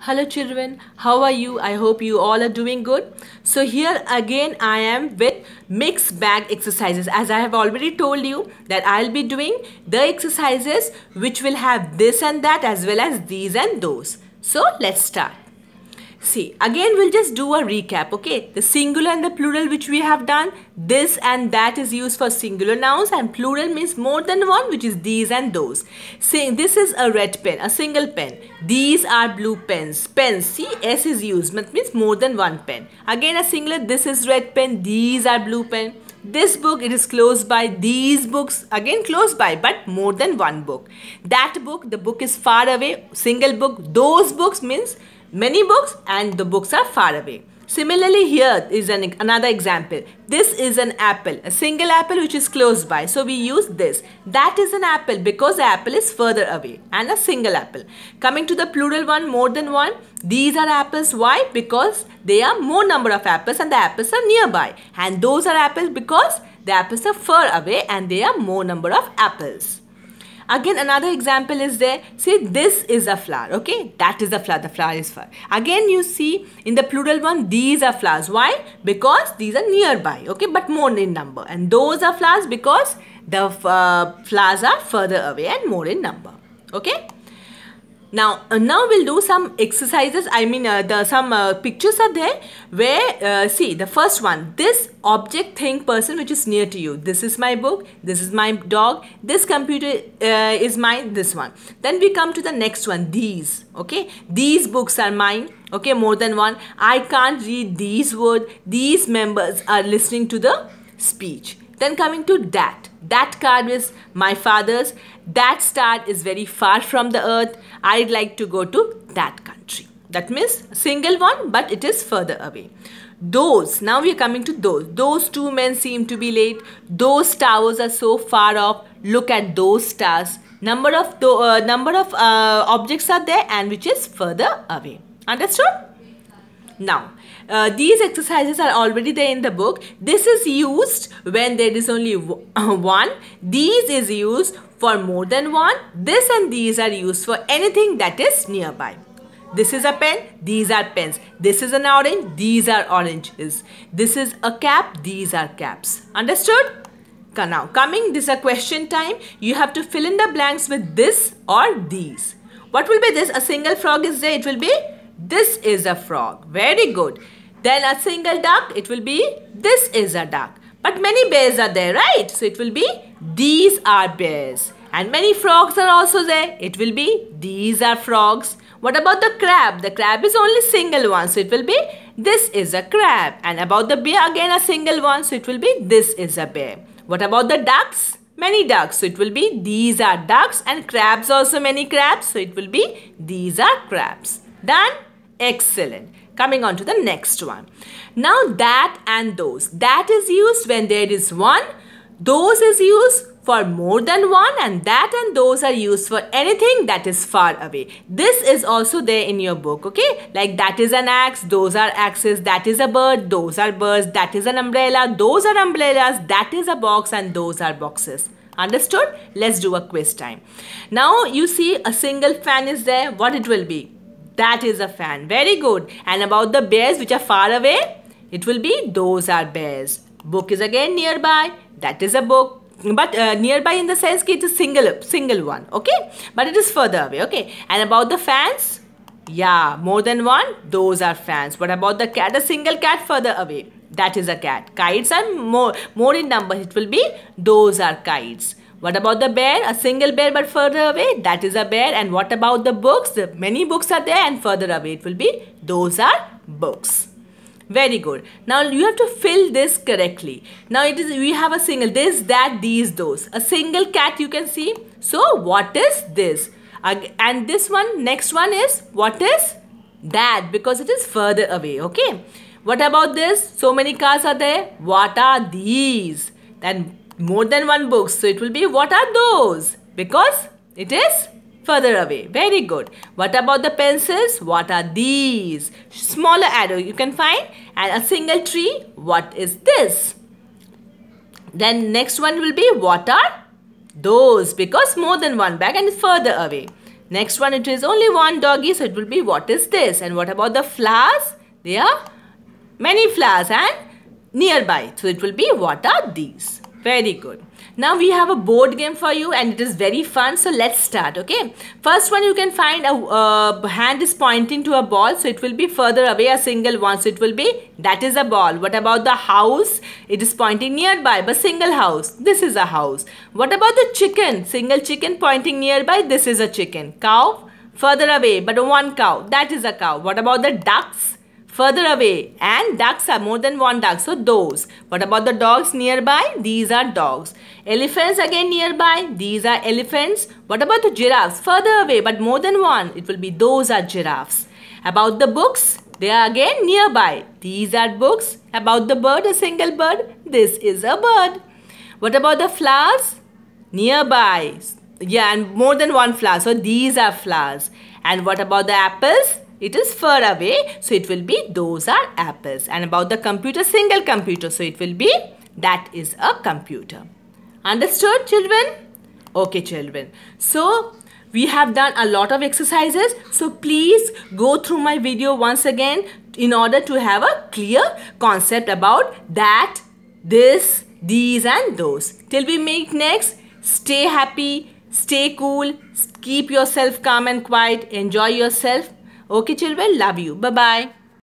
Hello children, how are you? I hope you all are doing good. So here again I am with mixed bag exercises. As I have already told you that I'll be doing the exercises which will have this and that as well as these and those. So let's start. See, again we'll just do a recap, okay? The singular and the plural which we have done, this and that is used for singular nouns and plural means more than one, which is these and those. See, this is a red pen, a single pen. These are blue pens. Pens, see, S is used, that means more than one pen. Again a singular, this is red pen, these are blue pen. This book, it is close by. These books, again close by, but more than one book. That book, the book is far away, single book. Those books means many books and the books are far away. Similarly, here is another example. This is an apple, a single apple which is close by. So we use this. That is an apple because the apple is further away and a single apple. Coming to the plural one, more than one. These are apples. Why? Because they are more number of apples and the apples are nearby. And those are apples because the apples are far away and they are more number of apples. Again, another example is there. See, this is a flower, okay? That is the flower. The flower is far. Again, you see in the plural one, these are flowers. Why? Because these are nearby, okay? But more in number. And those are flowers because the flowers are further away and more in number, okay? Now we'll do some exercises. Some pictures are there where, see, the first one, this object, thing, person which is near to you. This is my book, this is my dog, this computer is mine, this one. Then we come to the next one, these, okay. These books are mine, okay, more than one. I can't read these words. These members are listening to the speech. Then coming to that. That card is my father's. That star is very far from the earth. I'd like to go to that country. That means a single one, but it is further away. Those, now we are coming to those. Those two men seem to be late. Those towers are so far off. Look at those stars. Number of objects are there and which is further away. Understood? Now, these exercises are already there in the book. This is used when there is only one. These is used for more than one. This and these are used for anything that is nearby. This is a pen. These are pens. This is an orange. These are oranges. This is a cap. These are caps. Understood? Now, this is a question time. You have to fill in the blanks with this or these. What will be this? A single frog is there. It will be this is a frog. Very good. Then a single duck, it will be this is a duck. But many bears are there, right? So it will be these are bears. And many frogs are also there. It will be these are frogs. What about the crab? The crab is only single one. So it will be this is a crab. And about the bear, again a single one. So it will be this is a bear. What about the ducks? Many ducks. So it will be these are ducks. And crabs also many crabs. So it will be these are crabs. Done? Excellent. Coming on to the next one. Now that and those. That is used when there is one. Those is used for more than one. And that and those are used for anything that is far away. This is also there in your book, okay? Like that is an axe. Those are axes. That is a bird. Those are birds. That is an umbrella. Those are umbrellas. That is a box and those are boxes. Understood? Let's do a quiz time. Now you see a single fan is there. What it will be? That is a fan. Very good. And about the bears which are far away, it will be those are bears. Book is again nearby. That is a book. But nearby in the sense that it is single one. Okay. But it is further away. Okay. And about the fans, yeah, more than one. Those are fans. What about the cat? A single cat further away. That is a cat. Kites are more in number. It will be those are kites. What about the bear? A single bear but further away. That is a bear. And what about the books? Many books are there and further away. It will be those are books. Very good. Now you have to fill this correctly. Now we have a single this, that, these, those. A single cat you can see. So what is this? And this one, next one is what is that? Because it is further away. Okay. What about this? So many cars are there. What are these? Then more than one book. So it will be what are those? Because it is further away. Very good. What about the pencils? What are these? Smaller arrow you can find. And a single tree. What is this? Then next one will be what are those? Because more than one bag and it's further away. Next one, it is only one doggy, so it will be what is this? And what about the flowers? There are many flowers and nearby. So it will be what are these? Very good. Now we have a board game for you and it is very fun. So let's start. Okay. First one, you can find a hand is pointing to a ball. So it will be further away, a single one. So it will be that is a ball. What about the house? It is pointing nearby, but single house. This is a house. What about the chicken? Single chicken pointing nearby. This is a chicken. Cow further away, but one cow. That is a cow. What about the ducks? Further away, and ducks are more than one duck, so those. What about the dogs nearby? These are dogs. Elephants again nearby, these are elephants. What about the giraffes? Further away, but more than one, it will be those are giraffes. About the books, they are again nearby. These are books. About the bird, a single bird, this is a bird. What about the flowers? Nearby, yeah, and more than one flower, so these are flowers. And what about the apples? It is far away, so it will be those are apples. And about the computer, single computer, so it will be that is a computer. Understood, children? Okay, children. So we have done a lot of exercises. So please go through my video once again in order to have a clear concept about that, this, these and those. Till we meet next, stay happy, stay cool, keep yourself calm and quiet, enjoy yourself. Okay, children, love you. Bye-bye.